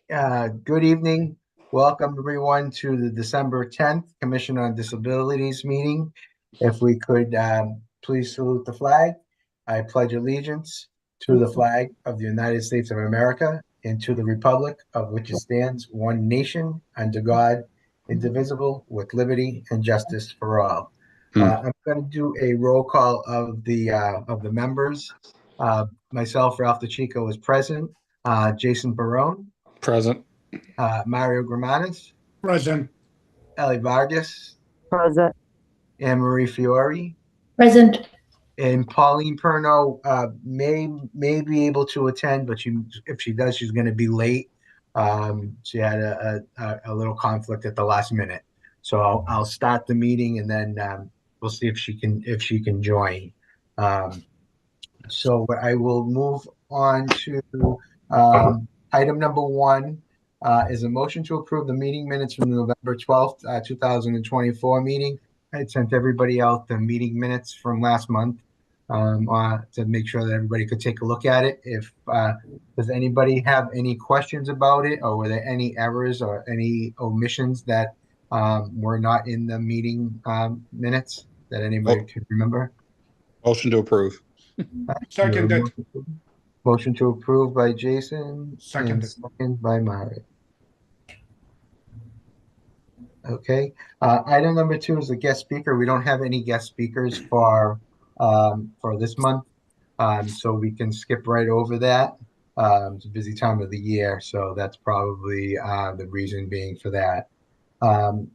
Good evening. Welcome everyone to the December 10th Commission on Disabilities meeting. If we could please salute the flag. I pledge allegiance to the flag of the United States of America and to the republic of which it stands, one nation, under God, indivisible, with liberty and justice for all. I'm going to do a roll call of the members. Myself, Ralph DeChico, is present. Jason Barone. Present. Mario Gramanis, Present. Ellie Vargas, Present. Anne Marie Fiore, Present. and Pauline Perno may be able to attend, but if she does, she's going to be late. She had a little conflict at the last minute, so I'll start the meeting and then we'll see if she can join. So I will move on to item number one. Is a motion to approve the meeting minutes from the November 12th, 2024 meeting. I had sent everybody out the meeting minutes from last month to make sure that everybody could take a look at it. If does anybody have any questions about it, or were there any errors or any omissions that were not in the meeting minutes that anybody could remember? Motion to approve. Seconded. Motion to approve by Jason. Seconded. And second by Mario. Okay. Item number two is the guest speaker. We don't have any guest speakers for this month, so we can skip right over that. It's a busy time of the year, so that's probably the reason being for that.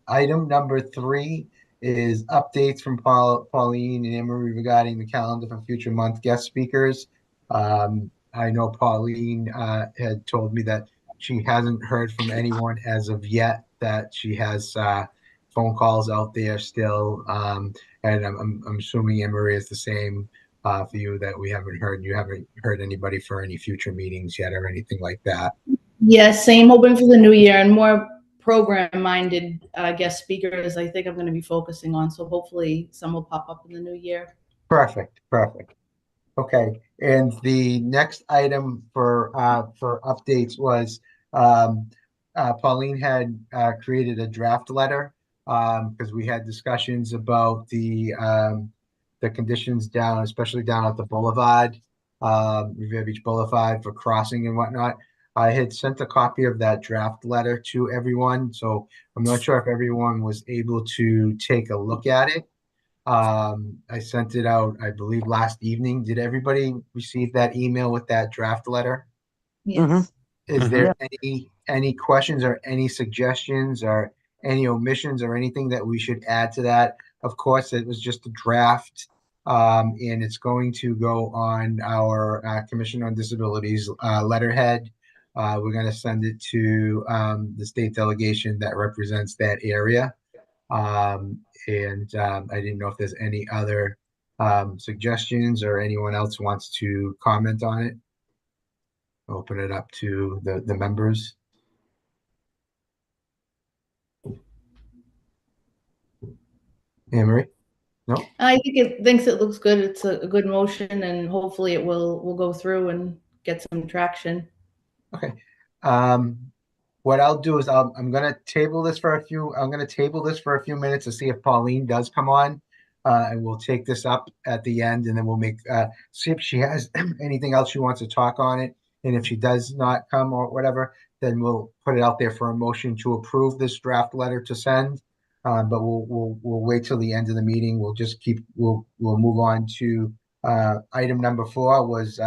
Item number three is updates from Pauline and Emery regarding the calendar for future month guest speakers. I know Pauline had told me that she hasn't heard from anyone as of yet, that she has phone calls out there still. And I'm assuming Emery is the same for you, that we haven't heard. You haven't heard anybody for any future meetings yet or anything like that. Yes, same. Hoping for the new year and more program-minded guest speakers. I think I'm going to be focusing on. So hopefully some will pop up in the new year. Perfect. Okay, and the next item for updates was Pauline had created a draft letter because we had discussions about the conditions down, especially down at the boulevard, Revere Beach Boulevard, for crossing and whatnot. I had sent a copy of that draft letter to everyone, so I'm not sure if everyone was able to take a look at it. I sent it out, I believe, last evening. Did everybody receive that email with that draft letter? Yes. Is there any questions or any suggestions or any omissions or anything that we should add to that? Of course, it was just a draft, and it's going to go on our Commission on Disabilities letterhead. We're going to send it to the state delegation that represents that area. And I didn't know if there's any other suggestions or anyone else wants to comment on it. Open it up to the members. Anne-Marie? No? I think it thinks it looks good. It's a good motion, and hopefully it will go through and get some traction. Okay. What I'll do is I'm going to table this for a few minutes to see if Pauline does come on, and we'll take this up at the end, and then we'll see if she has anything else she wants to talk on it. And if she does not come or whatever, then we'll put it out there for a motion to approve this draft letter to send. But we'll wait till the end of the meeting. We'll move on to item number 4 was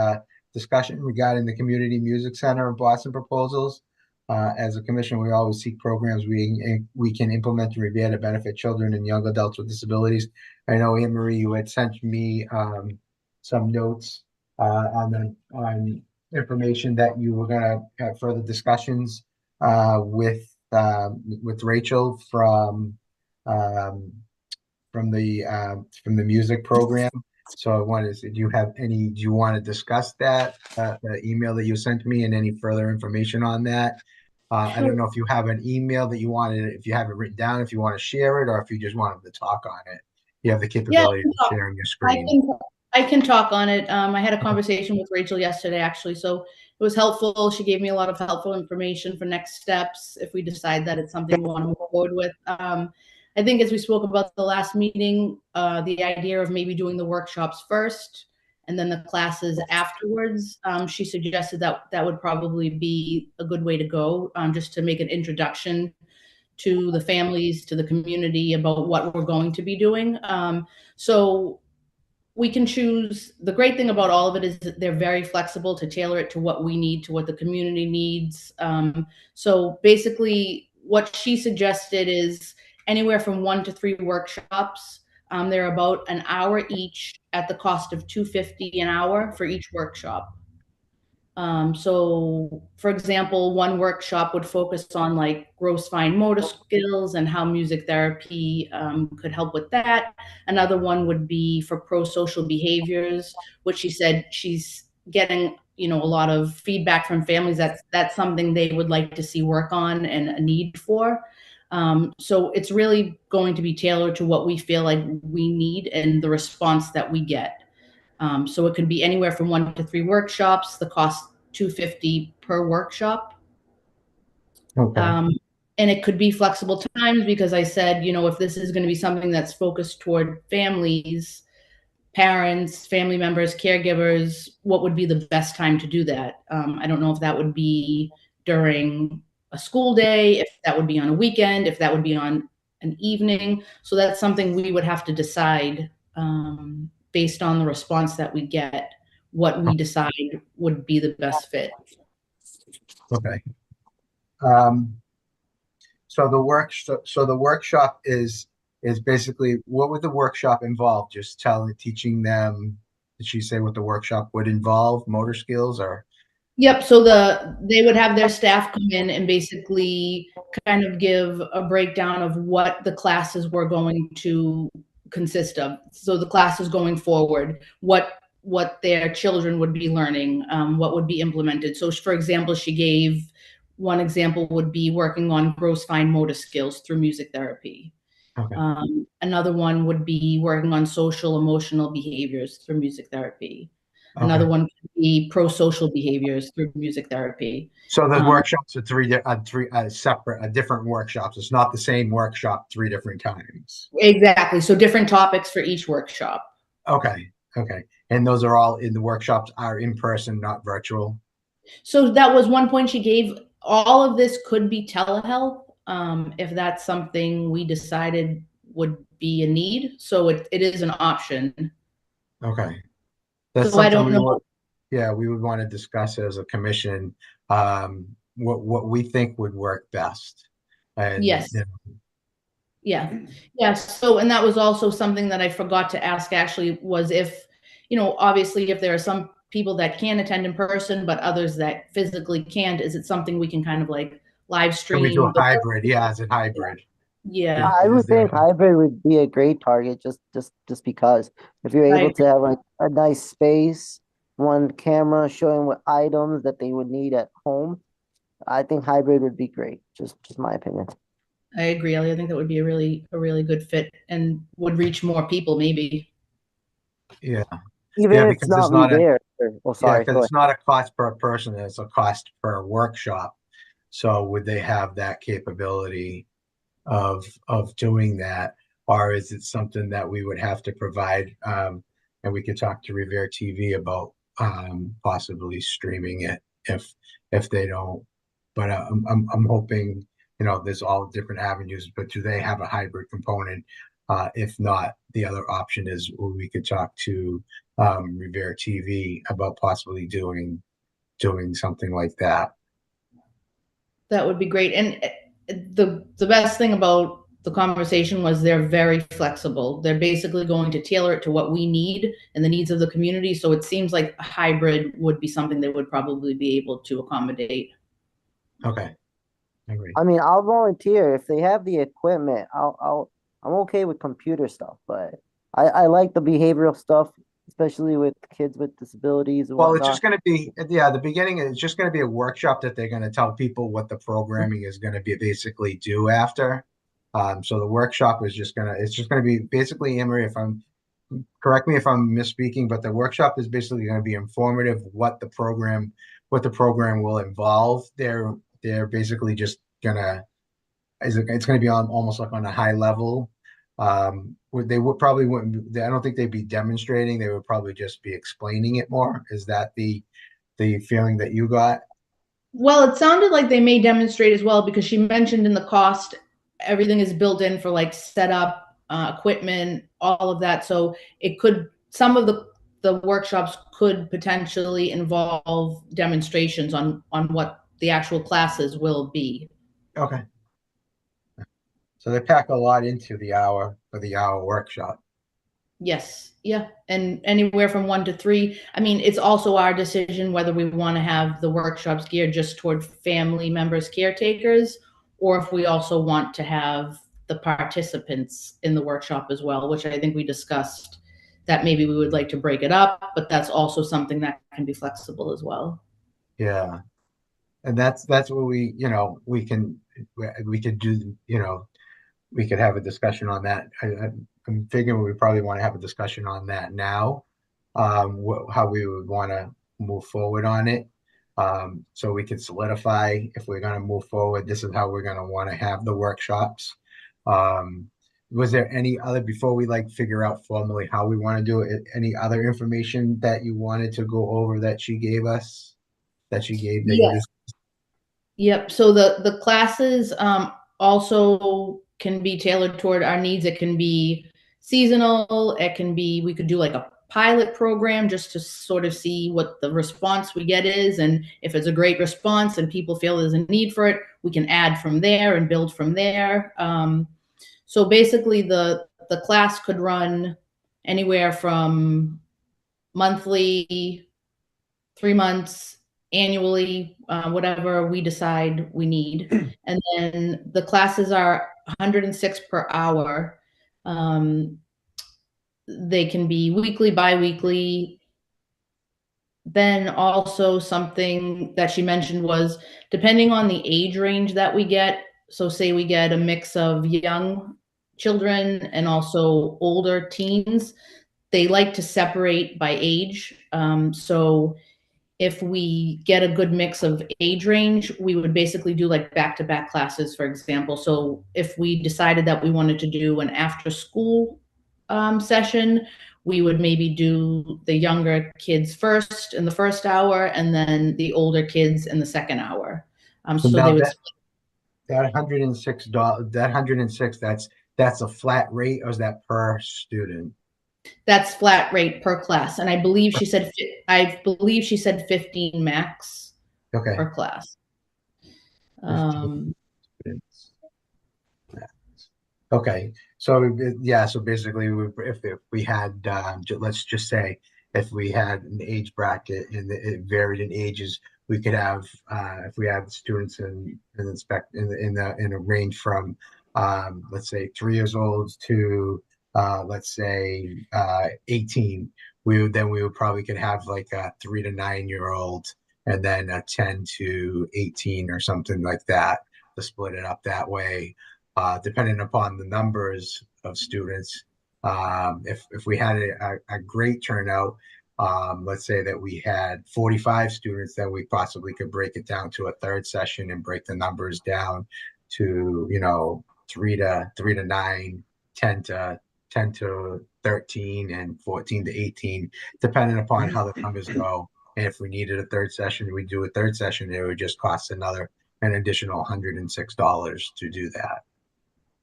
discussion regarding the Community Music Center of Boston proposals. As a commission, we always seek programs we can implement in Revere to benefit children and young adults with disabilities. I know, Anne Marie, you had sent me some notes on information that you were going to have further discussions with Rachel from the music program. So I wanted to, do you want to discuss that, the email that you sent me, and any further information on that? I don't know if you have an email that if you have it written down, if you want to share it, or if you just wanted to talk on it. You have the capability of sharing your screen. I can talk on it. I had a conversation with Rachel yesterday, actually, so it was helpful. She gave me a lot of helpful information for next steps if we decide that it's something we want to move forward with. I think as we spoke about the last meeting, the idea of maybe doing the workshops first and then the classes afterwards, she suggested that that would probably be a good way to go, just to make an introduction to the families, to the community about what we're going to be doing. So we can choose. The great thing about all of it is that they're very flexible to tailor it to what we need, to what the community needs. So basically, what she suggested is anywhere from 1 to 3 workshops. They're about an hour each at the cost of $250 an hour for each workshop. So for example, one workshop would focus on like gross fine motor skills and how music therapy could help with that. Another one would be for pro-social behaviors, which she said she's getting, a lot of feedback from families that's something they would like to see work on and a need for. So it's really going to be tailored to what we feel like we need and the response that we get. So it could be anywhere from 1 to 3 workshops. The cost $250 per workshop. Okay. And it could be flexible times because I said, if this is going to be something that's focused toward families, parents, family members, caregivers, what would be the best time to do that? I don't know if that would be during a school day, if that would be on a weekend, if that would be on an evening. So that's something we would have to decide based on the response that we get, what we decide would be the best fit. Okay. Um, so the workshop is basically, what would the workshop involve? Just teaching them, did she say what the workshop would involve? Motor skills or? Yep. So they would have their staff come in and basically kind of give a breakdown of what the classes were going to consist of. So the classes going forward, what their children would be learning, what would be implemented. So for example, she gave one example would be working on gross fine motor skills through music therapy. Okay. Another one would be working on social emotional behaviors through music therapy. Okay. Another one could be pro-social behaviors through music therapy. So the workshops are three separate, different workshops. It's not the same workshop 3 different times. Exactly. So different topics for each workshop. Okay. Okay. And those are all in the workshops are in person, not virtual. So that was one point she gave. All of this could be telehealth, if that's something we decided would be a need. So it is an option. Okay. That's So I something don't know. we would want to discuss as a commission, what we think would work best. And Yes. Yeah. So, and that was also something that I forgot to ask actually was if, obviously if there are some people that can attend in person, but others that physically can't, is it something we can kind of like live can we do a stream? hybrid? Yeah, as a hybrid. Yeah. I would think hybrid would be a great target just because if you're able to have like a nice space, one camera showing what items that they would need at home, I think hybrid would be great. Just my opinion. I agree, Ellie. I think that would be a really good fit and would reach more people maybe. Yeah. Even if it's not me there. Oh, sorry. because it's not a cost per person, it's a cost per workshop. So would they have that capability of doing that, or is it something that we would have to provide? And we could talk to Revere TV about possibly streaming it if they don't. But I'm hoping, there's all different avenues. But do they have a hybrid component? If not, the other option is we could talk to Revere TV about possibly doing something like that. That would be great. And the best thing about the conversation was they're very flexible. They're basically going to tailor it to what we need and the needs of the community. So it seems like a hybrid would be something they would probably be able to accommodate. Okay. Agree. I mean, I'll volunteer if they have the equipment. I'm okay with computer stuff, but I like the behavioral stuff, especially with kids with disabilities and Well, whatnot. it's just going to be, the beginning is just going to be a workshop that they're going to tell people what the programming is going to be basically do after. So the workshop is it's just going to be basically, Emery, if I'm correct me if I'm misspeaking, but the workshop is basically going to be informative what the program will involve. They're basically just gonna it's going to be on almost like on a high level. They would probably wouldn't. I don't think they'd be demonstrating. They would probably just be explaining it more. Is that the feeling that you got? Well, it sounded like they may demonstrate as well because she mentioned in the cost, everything is built in for like setup, equipment, all of that. So it could, some of the workshops could potentially involve demonstrations on what the actual classes will be. Okay. So they pack a lot into the hour for the hour workshop. Yes, yeah, and anywhere from 1 to 3. I mean, it's also our decision whether we want to have the workshops geared just toward family members, caretakers, or if we also want to have the participants in the workshop as well, which I think we discussed that maybe we would like to break it up, but that's also something that can be flexible as well. Yeah. And that's what we could do, we could have a discussion on that. I'm figuring we probably want to have a discussion on that now, how we would want to move forward on it. So we can solidify if we're going to move forward, this is how we're going to want to have the workshops. Um, was there any other, before we like figure out formally how we want to do it, any other information that you wanted to go over that she gave us, that you Yeah. just, Yep. So the classes also can be tailored toward our needs. It can be seasonal. It can be, we could do like a pilot program just to sort of see what the response we get is, and if it's a great response and people feel there's a need for it, we can add from there and build from there. So basically, the class could run anywhere from monthly, 3 months, annually, whatever we decide we need. And then the classes are 106 per hour. Um, they can be weekly, bi-weekly. Then also something that she mentioned was depending on the age range that we get. So say we get a mix of young children and also older teens, they like to separate by age. So if we get a good mix of age range, we would basically do like back-to-back classes, for example. So if we decided that we wanted to do an after-school session, we would maybe do the younger kids first in the first hour, and then the older kids in the second hour. so So they now would. that $106, that 106, that's a flat rate, or is that per student? That's flat rate per class, and I believe she said 15 max Okay. per class. 15 students. Okay, so yeah, so basically, if we had, let's just say, if we had an age bracket and it varied in ages, we could have, if we have students in a range from, let's say 3 years old to, let's say, 18. We would probably could have like a 3 to 9 year old, and then a 10 to 18 or something like that, to split it up that way, depending upon the numbers of students. If we had a great turnout, let's say that we had 45 students, then we possibly could break it down to a third session and break the numbers down to, 3 to 9, 10 to 13, and 14 to 18, depending upon how the numbers go. And if we needed a third session, we'd do a third session. It would just cost an additional $106 to do that.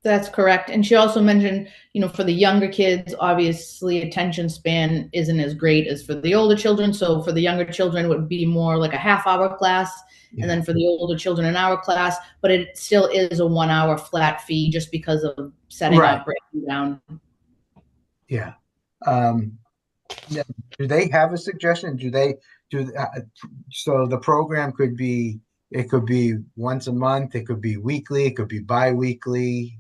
That's correct. And she also mentioned, for the younger kids, obviously attention span isn't as great as for the older children. So for the younger children, it would be more like a half-hour class. Yeah. And then for the older children, an hour class. But it still is a 1 hour flat fee just because of setting Right. up, breaking down. Yeah. Yeah. Do they have a suggestion? So the program it could be once a month, it could be weekly, it could be bi-weekly,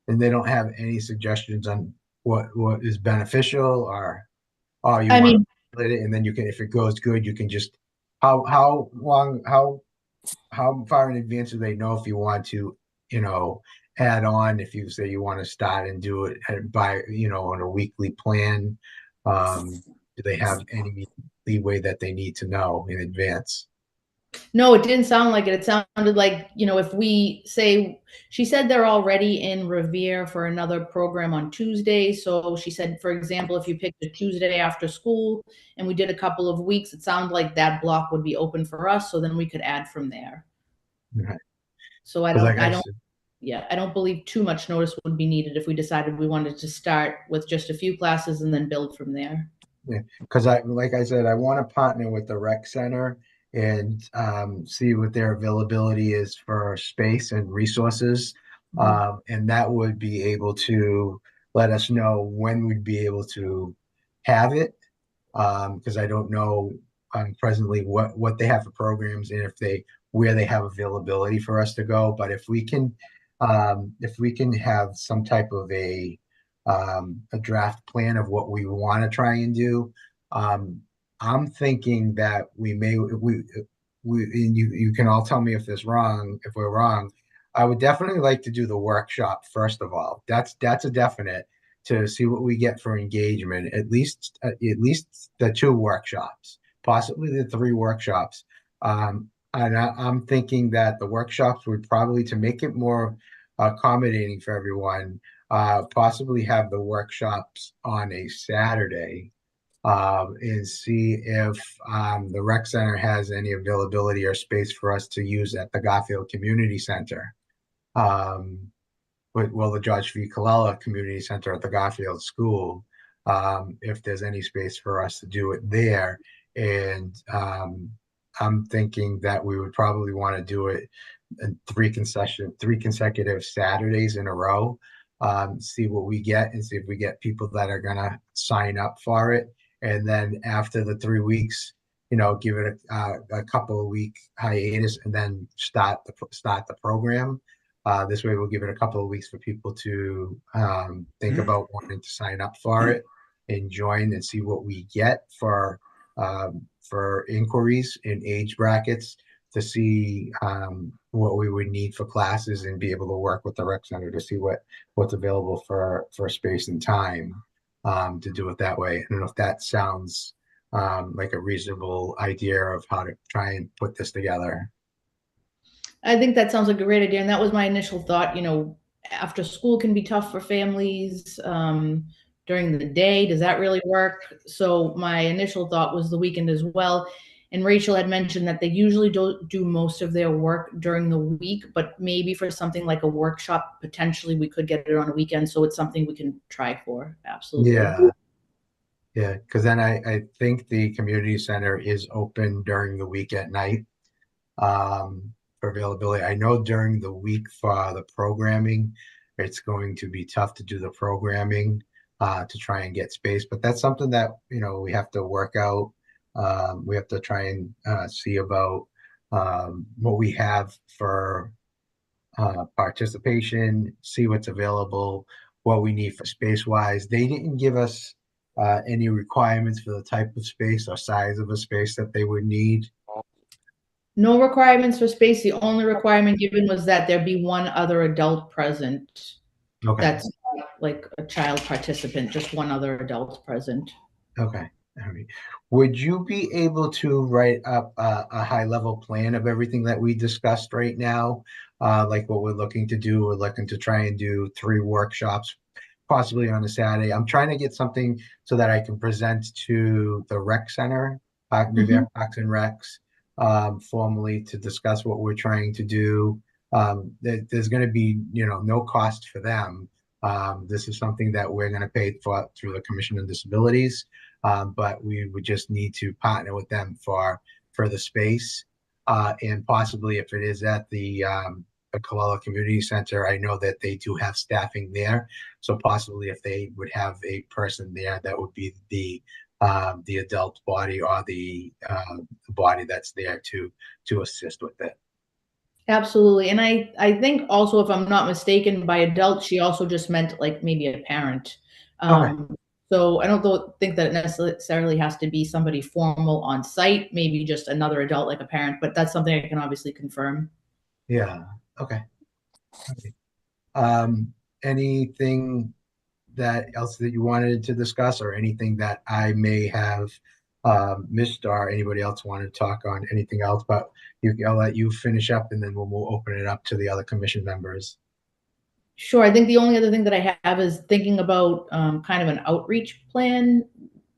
and they don't have any suggestions on what is beneficial, or, oh, you I want mean, to split it, and then you can, if it goes good, you can just, how long, how far in advance do they know if you want to, add on if you say you want to start and do it by, on a weekly plan? Do they have any leeway that they need to know in advance? No, it didn't sound like it. It sounded like, if we say, she said they're already in Revere for another program on Tuesday. So she said, for example, if you picked a Tuesday after school and we did a couple of weeks, it sounded like that block would be open for us. So then we could add from there. Okay. So I 'Cause like I don't, said, yeah, I don't believe too much notice would be needed if we decided we wanted to start with just a few classes and then build from there. yeah, because like I said, I want to partner with the rec center and see what their availability is for space and resources. Mhm. And that would be able to let us know when we'd be able to have it. Because I don't know presently what they have for programs and where they have availability for us to go. But if we can have some type of a draft plan of what we want to try and do, um, I'm thinking that we and you can all tell me if we're wrong. I would definitely like to do the workshop first of all. That's a definite, to see what we get for engagement. At least the 2 workshops, possibly the 3 workshops. And I'm thinking that the workshops would probably, to make it more accommodating for everyone, possibly have the workshops on a Saturday, and see if the rec center has any availability or space for us to use at the Garfield Community Center. Um, the George V. Colella Community Center at the Garfield School, if there's any space for us to do it there. And I'm thinking that we would probably want to do it in 3 consecutive Saturdays in a row. See what we get and see if we get people that are gonna sign up for it. And then after the 3 weeks, give it a couple of week hiatus and then start the program. This way, we'll give it a couple of weeks for people to think about wanting to sign up for it and join and see what we get for inquiries in age brackets, to see what we would need for classes and be able to work with the rec center to see what's available for space and time, to do it that way. I don't know if that sounds like a reasonable idea of how to try and put this together. I think that sounds like a great idea. And that was my initial thought. After school can be tough for families. During the day, does that really work? So my initial thought was the weekend as well. And Rachel had mentioned that they usually don't do most of their work during the week, but maybe for something like a workshop, potentially we could get it on a weekend. So it's something we can try for. Absolutely. Yeah, yeah, because then I think the community center is open during the week at night, for availability. I know during the week for the programming, it's going to be tough to do the programming to try and get space, but that's something that we have to work out. We have to try and see about what we have for participation, see what's available, what we need for space wise. They didn't give us any requirements for the type of space or size of a space that they would need. No requirements for space. The only requirement given was that there be one other adult present. Okay. That's not like a child participant, just one other adult present. Okay. All right. Would you be able to write up a high level plan of everything that we discussed right now? Like what we're looking to do, we're looking to try and do 3 workshops, possibly on a Saturday. I'm trying to get something so that I can present to the rec center, Revere Parks and Recs, formally, to discuss what we're trying to do. There's going to be, no cost for them. This is something that we're going to pay for through the Commission on Disabilities, but we would just need to partner with them for the space, and possibly if it is at the Colella Community Center, I know that they do have staffing there, so possibly if they would have a person there, that would be the adult body or the body that's there to assist with it. Absolutely. And I think also, if I'm not mistaken, by adult, she also just meant like maybe a parent. Okay. So I don't think that it necessarily has to be somebody formal on site, maybe just another adult like a parent, but that's something I can obviously confirm. Yeah. Okay. Okay. Anything that else that you wanted to discuss, or anything that I may have missed, or anybody else want to talk on anything else? But I'll let you finish up, and then we'll open it up to the other commission members. Sure. I think the only other thing that I have is thinking about kind of an outreach plan,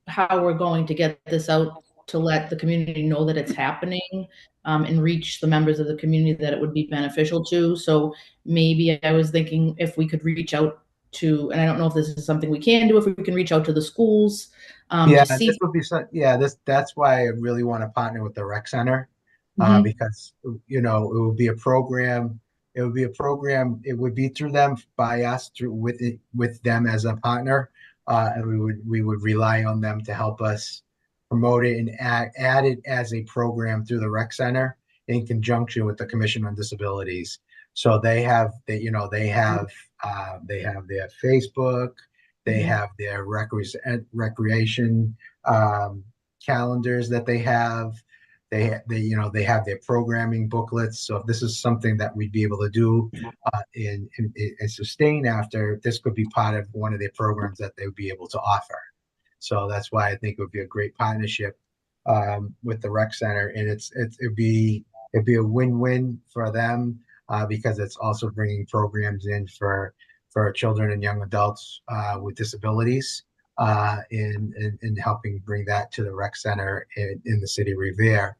how we're going to get this out to let the community know that it's happening, and reach the members of the community that it would be beneficial to. So maybe I was thinking if we could reach out to, and I don't know if this is something we can do, if we can reach out to the schools Yeah, to see. this would be that's why I really want to partner with the rec center, Mhm. because it would be a program. It would be a program. It would be through them, by us, through with them as a partner, and we would rely on them to help us promote it and add it as a program through the rec center in conjunction with the Commission on Disabilities. So they have their Facebook. They Mhm. have their recreation calendars that they have. They have their programming booklets. So if this is something that we'd be able to do and sustain after, this could be part of one of their programs that they would be able to offer. So that's why I think it would be a great partnership with the rec center, and it'd be a win-win for them, because it's also bringing programs in for children and young adults with disabilities, in helping bring that to the rec center in the city of Revere,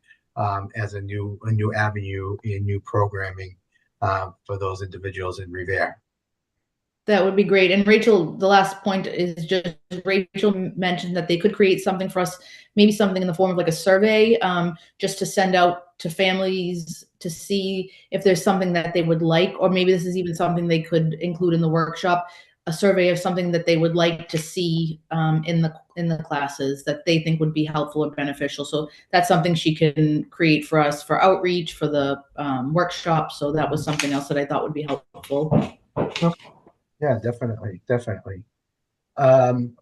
as a new avenue in new programming for those individuals in Revere. That would be great. And Rachel, the last point is just Rachel mentioned that they could create something for us, maybe something in the form of like a survey, just to send out to families to see if there's something that they would like, or maybe this is even something they could include in the workshop, a survey of something that they would like to see in the classes that they think would be helpful or beneficial. So that's something she can create for us for outreach for the workshop. So that was something else that I thought would be helpful. Yeah, definitely, definitely. Um,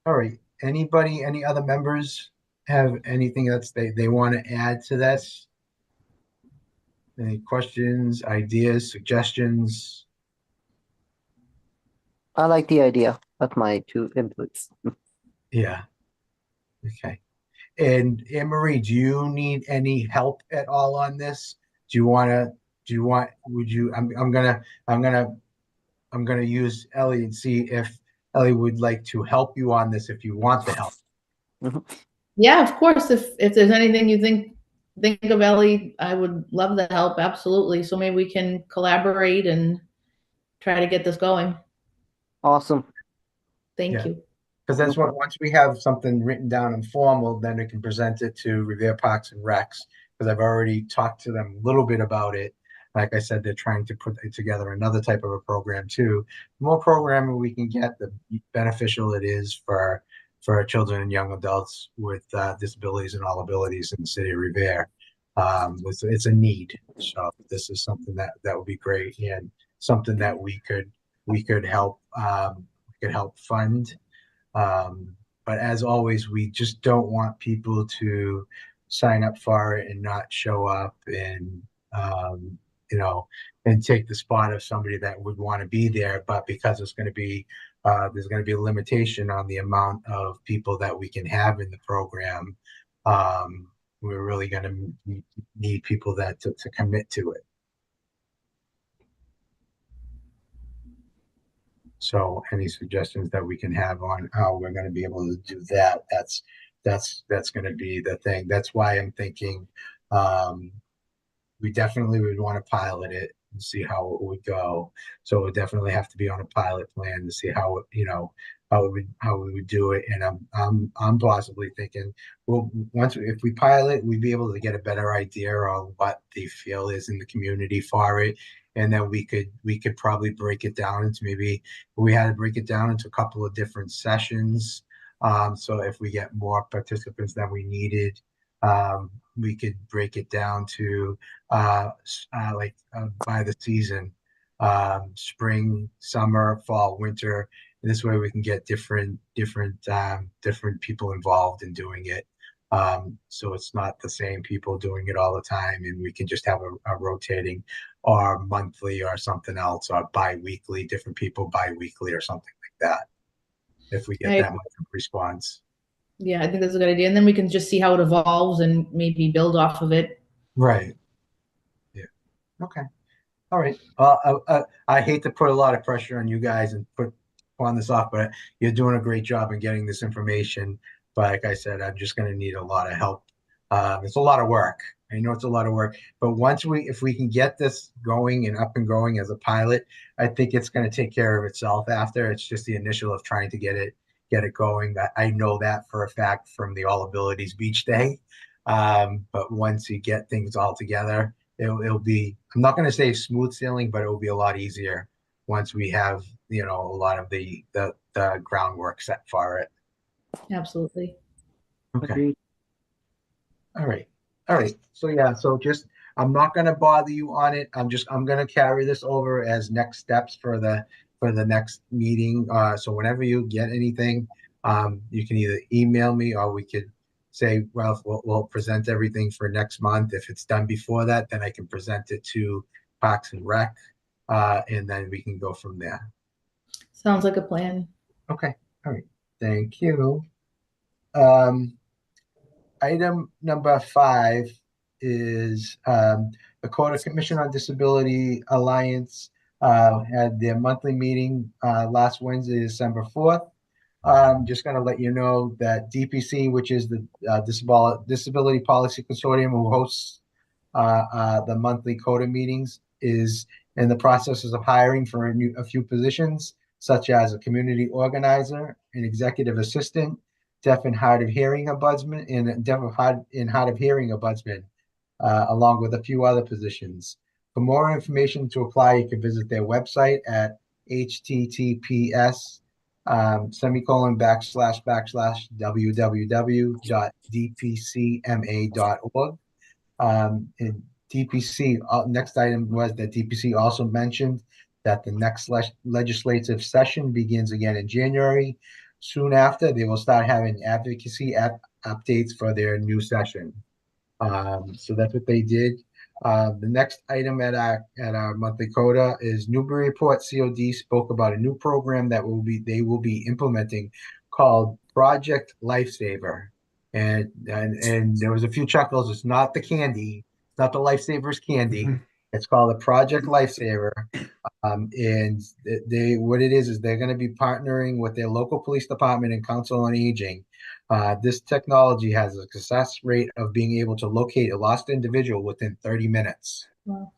all right. Any other members have anything else they want to add to this? Any questions, ideas, suggestions? I like the idea. That's my two inputs. Yeah. Okay. And Anne Marie, do you need any help at all on this? Do you want to? Do you want? Would you? I'm gonna I'm gonna use Ellie and see if Ellie would like to help you on this if you want the help. Mhm. Yeah, of course. If there's anything you think of, Ellie, I would love the help. Absolutely. So maybe we can collaborate and try to get this going. Awesome. Thank Yeah. you. Because that's what, once we have something written down and formal, then we can present it to Revere Parks and Recs. Because I've already talked to them a little bit about it. Like I said, they're trying to put together another type of a program too. The more programming we can get, the beneficial it is for children and young adults with disabilities and all abilities in the city of Revere. It's a need. So this is something that would be great, and something that we could help fund. But as always, we just don't want people to sign up for it and not show up, and um, you know, and take the spot of somebody that would want to be there. But because there's going to be a limitation on the amount of people that we can have in the program. We're really going to need people to commit to it. So any suggestions that we can have on how we're going to be able to do that, that's going to be the thing. That's why I'm thinking we definitely would want to pilot it and see how it would go. So it would definitely have to be on a pilot plan to see how we would do it. And I'm possibly thinking, well, if we pilot, we'd be able to get a better idea on what the feel is in the community for it. And then we could probably break it down into, maybe we had to break it down into a couple of different sessions. So if we get more participants than we needed, we could break it down to by the season, spring, summer, fall, winter. And this way we can get different people involved in doing it. So it's not the same people doing it all the time, and we can just have a rotating or monthly or something else, or bi-weekly, different people bi-weekly or something like that, if we get I that much of a response. Yeah, I think that's a good idea. And then we can just see how it evolves and maybe build off of it. Right. Yeah. Okay. All right. I hate to put a lot of pressure on you guys and put on this off, but you're doing a great job in getting this information. But like I said, I'm just going to need a lot of help. It's a lot of work. I know it's a lot of work, but if we can get this going and up and going as a pilot, I think it's going to take care of itself after. It's just the initial of trying to get it going. I know that for a fact from the All Abilities Beach Day. But once you get things all together, it'll be, I'm not going to say smooth sailing, but it will be a lot easier once we have, a lot of the groundwork set for it. Absolutely. Okay. Agreed. All right. All right. So yeah, so just, I'm not going to bother you on it. I'm going to carry this over as next steps for the next meeting. So whenever you get anything, you can either email me, or we could say, well, we'll present everything for next month. If it's done before that, then I can present it to Parks and Rec, and then we can go from there. Sounds like a plan. Okay. All right. Thank you. Um, Item number 5 is the Dakota Commission on Disability Alliance had their monthly meeting last Wednesday, December 4th. Just going to let you know that DPC, which is the Disability Policy Consortium, who hosts the monthly CODA meetings, is in the processes of hiring for a few positions, such as a community organizer, an executive assistant, deaf and hard of hearing ombudsman, and hard of hearing ombudsman, along with a few other positions. For more information to apply, you can visit their website at https semicolon backslash backslash www.dpcma.org. And DPC, next item was that DPC also mentioned that the next legislative session begins again in January. Soon after, they will start having advocacy updates for their new session. So that's what they did. The next item at our monthly coda is Newburyport COD spoke about a new program that they will be implementing called Project Lifesaver. And there was a few chuckles. It's not the candy, it's not the Lifesavers candy. It's called the Project Lifesaver. And what it is they're going to be partnering with their local police department and council on aging. This technology has a success rate of being able to locate a lost individual within 30 minutes, Wow.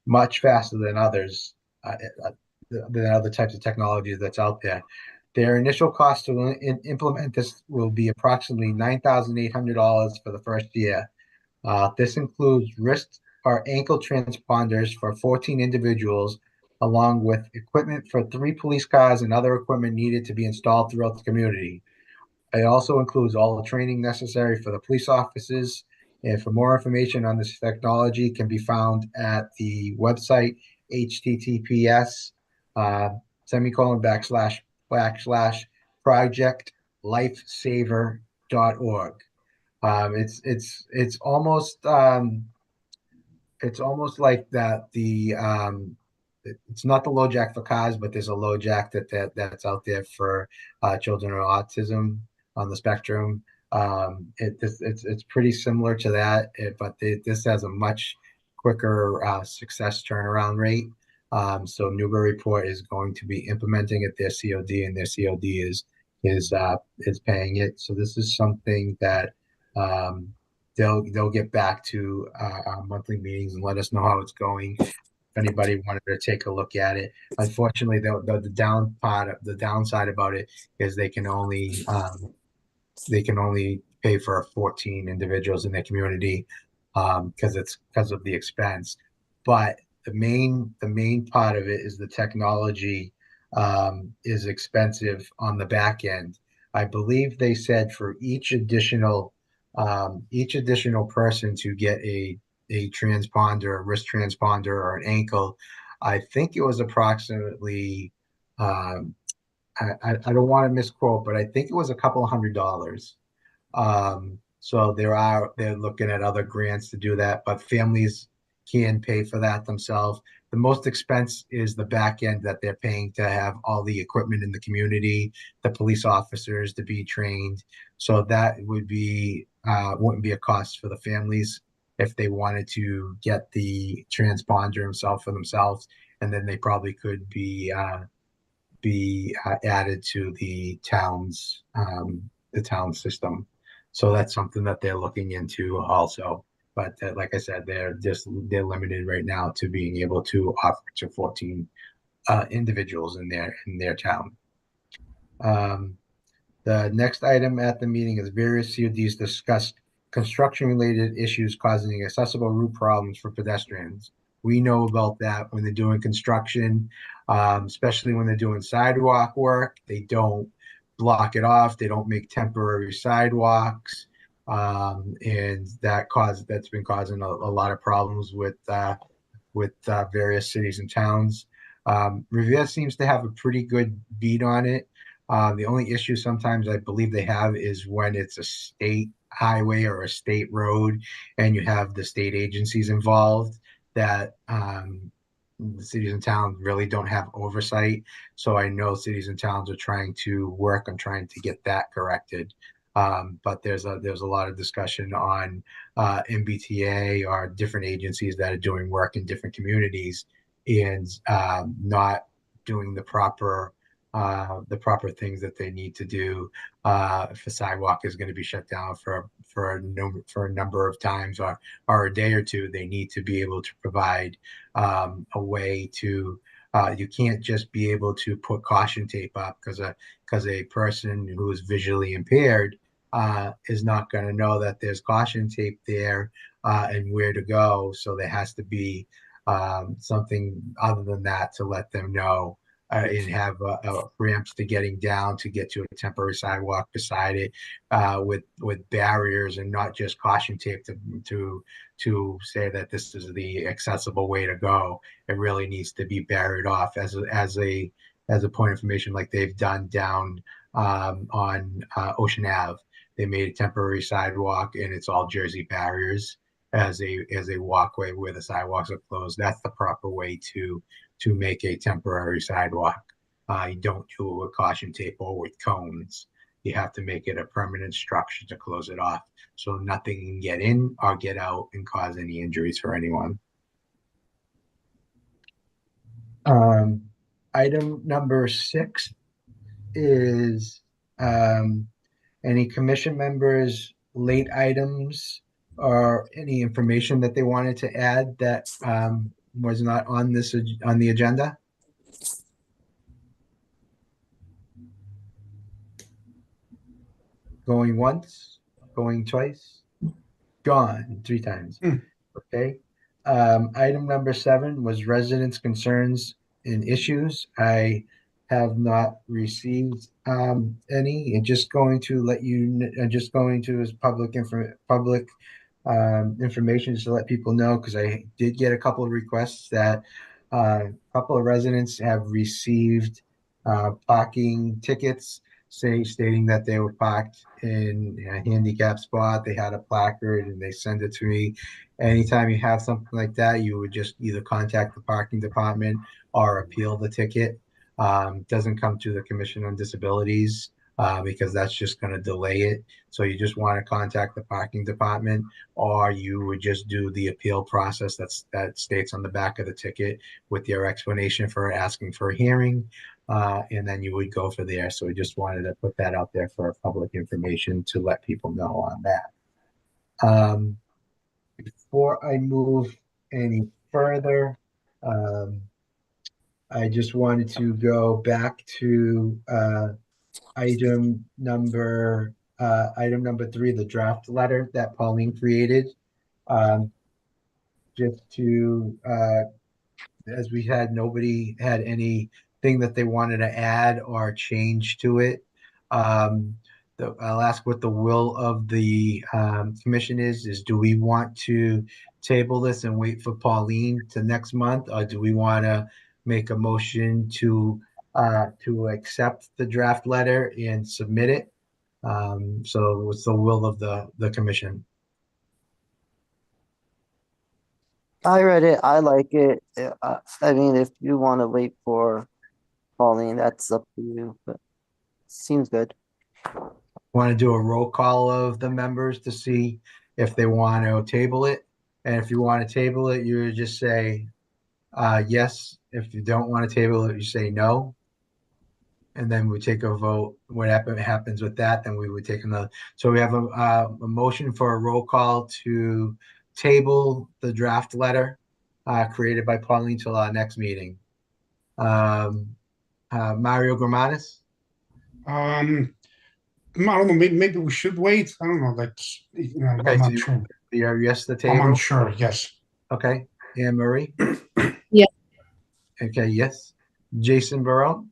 much faster than than other types of technologies that's out there. Their initial cost to implement this will be approximately $9,800 for the first year. This includes wrist or ankle transponders for 14 individuals, along with equipment for 3 police cars and other equipment needed to be installed throughout the community. It also includes all the training necessary for the police officers. And for more information on this technology, can be found at the website https semicolon backslash projectlifesaver.org. It's almost like that it's not the low jack for cars, but there's a low jack that's out there for children with autism on the spectrum. It's pretty similar to that, but this has a much quicker success turnaround rate. So Newburyport is going to be implementing it, their COD, and their COD is paying it. So this is something that um, they'll get back to our monthly meetings and let us know how it's going. If anybody wanted to take a look at it, unfortunately, the downside about it is they can only pay for 14 individuals in their community because of the expense. But the main part of it is the technology is expensive on the back end. I believe they said for each additional person to get a transponder, a wrist transponder, or an ankle, I think it was approximately um, I don't want to misquote, but I think it was a couple $100. So they're looking at other grants to do that, but families can pay for that themselves. The most expense is the back end that they're paying to have all the equipment in the community, the police officers to be trained. So that wouldn't be a cost for the families if they wanted to get the transponder himself for themselves, and then they probably could be added to the town system. So that's something that they're looking into also. But like I said, they're limited right now to being able to offer to 14 individuals in their town. Um, the next item at the meeting is various CODs discussed construction-related issues causing accessible route problems for pedestrians. We know about that when they're doing construction, especially when they're doing sidewalk work. They don't block it off. They don't make temporary sidewalks, and that's been causing a lot of problems with various cities and towns. Revere seems to have a pretty good beat on it. The only issue sometimes I believe they have is when it's a state highway or a state road and you have the state agencies involved that the cities and towns really don't have oversight. So I know cities and towns are trying to work on trying to get that corrected. But there's a lot of discussion on MBTA or different agencies that are doing work in different communities and not doing the proper things that they need to do. If a sidewalk is going to be shut down for a number of times or a day or two, they need to be able to provide a way to. You can't just be able to put caution tape up because a person who is visually impaired is not going to know that there's caution tape there and where to go. So there has to be something other than that to let them know and have ramps to getting down to get to a temporary sidewalk beside it with barriers and not just caution tape to say that this is the accessible way to go. It really needs to be barried off as a point of information, like they've done down on Ocean Ave. They made a temporary sidewalk and it's all Jersey barriers as a walkway where the sidewalks are closed. That's the proper way to make a temporary sidewalk. You don't do it with caution tape or with cones. You have to make it a permanent structure to close it off so nothing can get in or get out and cause any injuries for anyone. Um, Item number 6 is any commission members late items or any information that they wanted to add that was not on the agenda. Going once, going twice, gone 3 times. Okay. Item number 7 was residents' concerns and issues. I have not received any. And just going to let you, just going to as public information just to let people know, because I did get a couple of requests that a couple of residents have received parking tickets stating that they were parked in a handicap spot. They had a placard and they send it to me. Anytime you have something like that, you would just either contact the parking department or appeal the ticket. Doesn't come to the Commission on Disabilities because that's just going to delay it. So you just want to contact the parking department, or you would just do the appeal process that states on the back of the ticket with your explanation for asking for a hearing, and then you would go for there. So we just wanted to put that out there for public information to let people know on that. Before I move any further, I just wanted to go back to item number 3, the draft letter that Pauline created. Just to as we had nobody had anything that they wanted to add or change to it. I'll ask what the will of the commission is do we want to table this and wait for Pauline to next month, or do we want to make a motion to accept the draft letter and submit it? So it's the will of the commission. I read it. I like it. I mean, if you want to wait for Pauline, that's up to you, but seems good. Want to do a roll call of the members to see if they want to table it? And if you want to table it, you would just say yes. If you don't want to table it, you say no. And then we take a vote. What happens with that, then we would take another. So we have a motion for a roll call to table the draft letter created by Pauline till our next meeting. Mario Gramatis? I don't know, maybe we should wait. I don't know, I'm Okay, so not sure. you're yes to I'm table? unsure, yes. Okay. Anne Marie? Yeah. Okay, yes. Jason Burrow?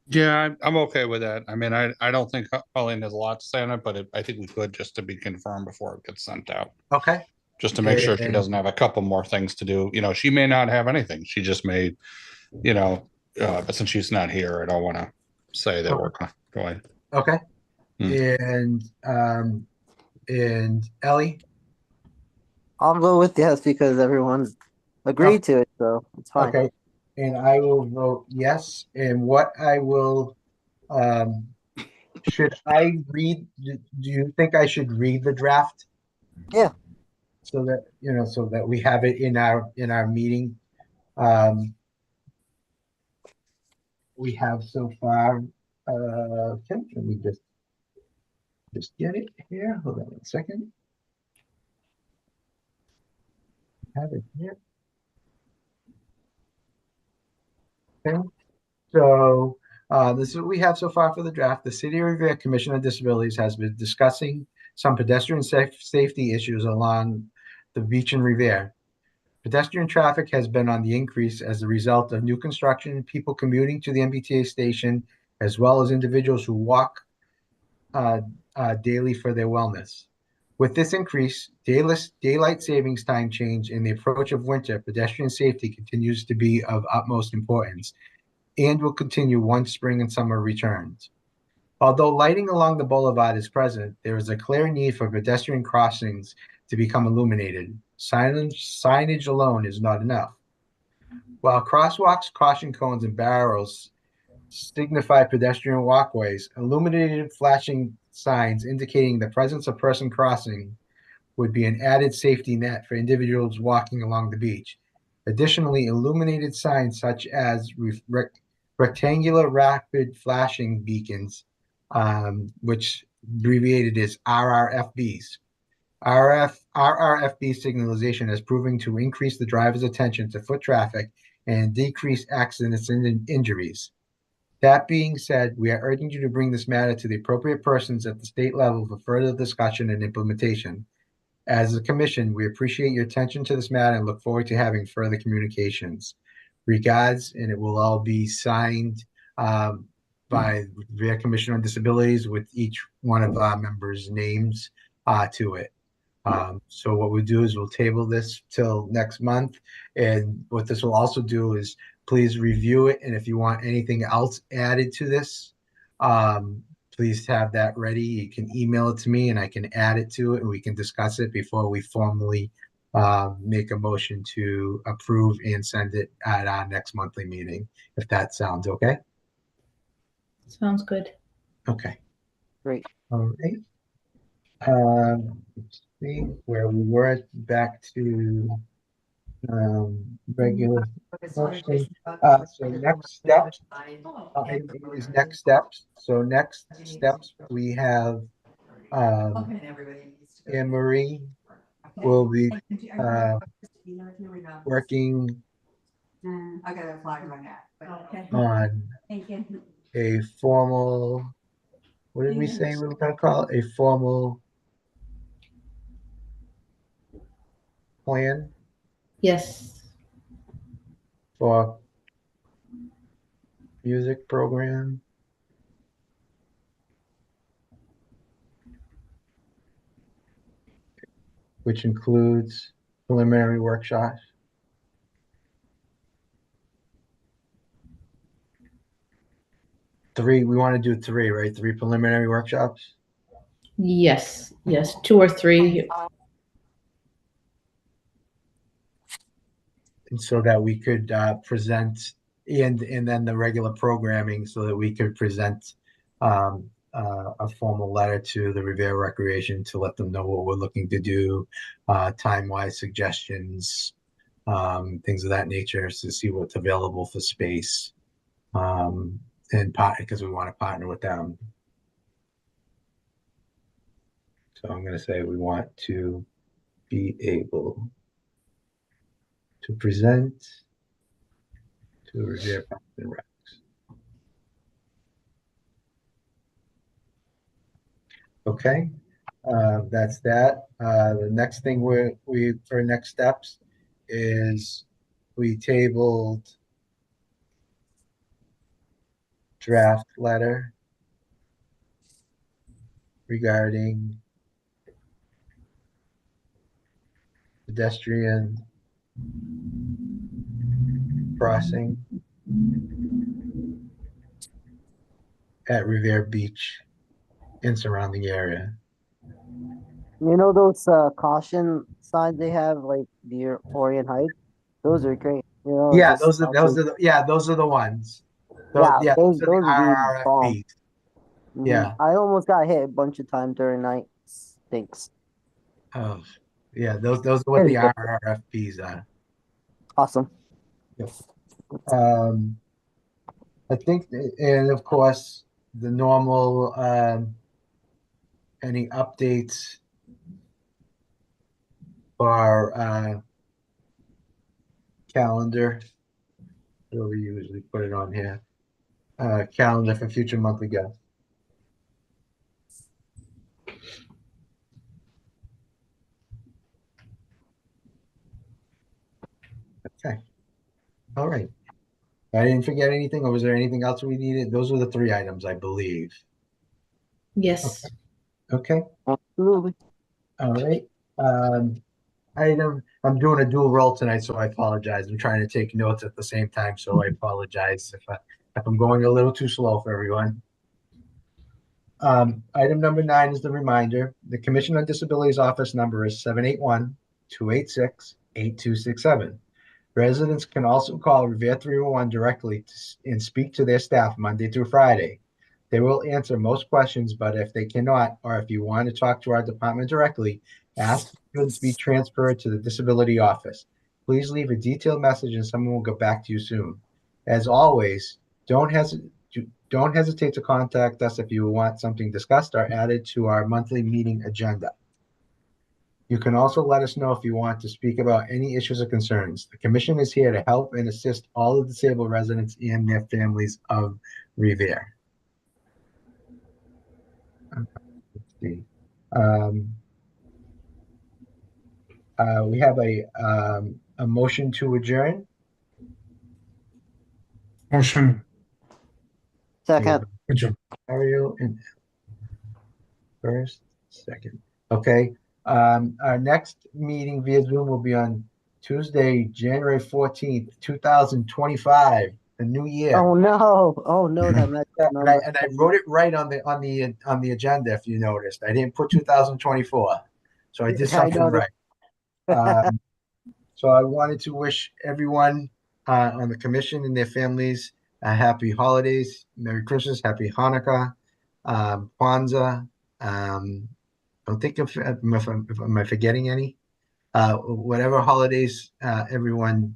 Yeah, I'm okay with that. I mean, I don't think Pauline has a lot to say on it, but I think we could just to be confirmed before it gets sent out, Okay. just to make sure she And doesn't have a couple more things to do. You know, she may not have anything. She just may, you know, but since she's not here, I don't want to say that we're going. okay. Hmm. And Ellie? I'll go with yes because everyone's Oh, agreed to it, so it's fine. okay. And I will vote yes. And what I will um should I read do you think I should read the draft Yeah. so that so that we have it in our meeting? Um we have so far okay, let me just get it here. Hold on one second. Have it here. Okay. So this is what we have so far for the draft. The City of Revere Commission on Disabilities has been discussing some pedestrian safety issues along the beach in Revere. Pedestrian traffic has been on the increase as a result of new construction, people commuting to the MBTA station, as well as individuals who walk uh, daily for their wellness. With this increase, daylight savings time change, and the approach of winter, pedestrian safety continues to be of utmost importance and will continue once spring and summer returns. Although lighting along the boulevard is present, there is a clear need for pedestrian crossings to become illuminated. Signage alone is not enough. While crosswalks, caution cones, and barrels signify pedestrian walkways, illuminated flashing signs indicating the presence of person crossing would be an added safety net for individuals walking along the beach. Additionally, illuminated signs such as rectangular rapid flashing beacons, which abbreviated as RRFBs. RRFB signalization has proven to increase the driver's attention to foot traffic and decrease accidents and injuries. That being said, we are urging you to bring this matter to the appropriate persons at the state level for further discussion and implementation. As a commission, we appreciate your attention to this matter and look forward to having further communications. Regards, and it will all be signed by the Commission on Disabilities with each one of our members' names to it. So what we do is we'll table this till next month. And what this will also do is please review it. And if you want anything else added to this, um, please have that ready. You can email it to me and I can add it to it and we can discuss it before we formally make a motion to approve and send it at our next monthly meeting, if that sounds okay. Sounds good. Okay. Great. All right. Let's see where we were back to regular motion. So next steps, item 8 is next steps. So next steps, we have Anne Marie will be working on a formal, what did we say we were going to call it? A formal plan Yes. for music program, which includes preliminary workshops. We want to do three, right? 3 preliminary workshops. Yes, 2 or 3. And so that we could present and then the regular programming so that we could present a formal letter to the Revere Recreation to let them know what we're looking to do, time-wise suggestions, things of that nature, to see what's available for space. And because we want to partner with them. So I'm going to say we want to be able to present to Revere Parks and Rec. Okay, that's that. The next thing for next steps is we tabled draft letter regarding pedestrian crossing at Revere Beach and surrounding area. You know those caution signs they have like near Orient Heights? Those are great. You know, Yeah, just also, those are the ones. yeah, Yeah, those are the those would be bomb. RRFPs. Yeah. I almost got hit a bunch of times during night. Stinks. Oh, yeah, those are what the RRFPs are. Awesome. Yep. I think, and of course, the normal, any updates for calendar. Where we usually put it on here. Calendar for future monthly guests. Okay. All right. I didn't forget anything, or was there anything else we needed? Those were the 3 items, I believe. Yes. Okay. Absolutely. All right. I'm doing a dual role tonight, so I apologize. I'm trying to take notes at the same time, so I apologize if I'm going a little too slow for everyone. Item number 9 is the reminder. The Commission on Disabilities office number is 781-286-8267. Residents can also call Revere 301 directly and speak to their staff Monday through Friday. They will answer most questions, but if they cannot, or if you want to talk to our department directly, ask to be transferred to the disability office. Please leave a detailed message and someone will get back to you soon. As always, don't hesitate to contact us if you want something discussed or added to our monthly meeting agenda. You can also let us know if you want to speak about any issues or concerns. The commission is here to help and assist all of the disabled residents and their families of Revere. Let's see. We have a motion to adjourn. Motion. Second. Good job. Mario and first, second. Okay. Our next meeting via Zoom will be on Tuesday, January 14th, 2025, the new year. Oh no. Oh no, that magic And number. I wrote it right on the agenda. If you noticed, I didn't put 2024, so I did I something noticed. right. So I wanted to wish everyone on the commission and their families a happy holidays, Merry Christmas, Happy Hanukkah, Kwanzaa. Don't think if am I forgetting any? Whatever holidays anyone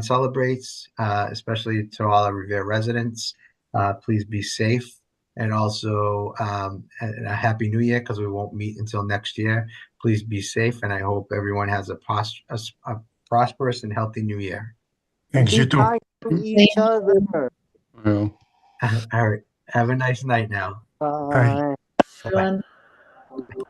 celebrates, especially to all our Revere residents. Please be safe, and also a happy new year, because we won't meet until next year. Please be safe, and I hope everyone has a prosperous and healthy new year. Thanks, Be you too. kind to each other. Yeah. All right. Have a nice night now. Bye. Bye. Bye-bye. Everyone.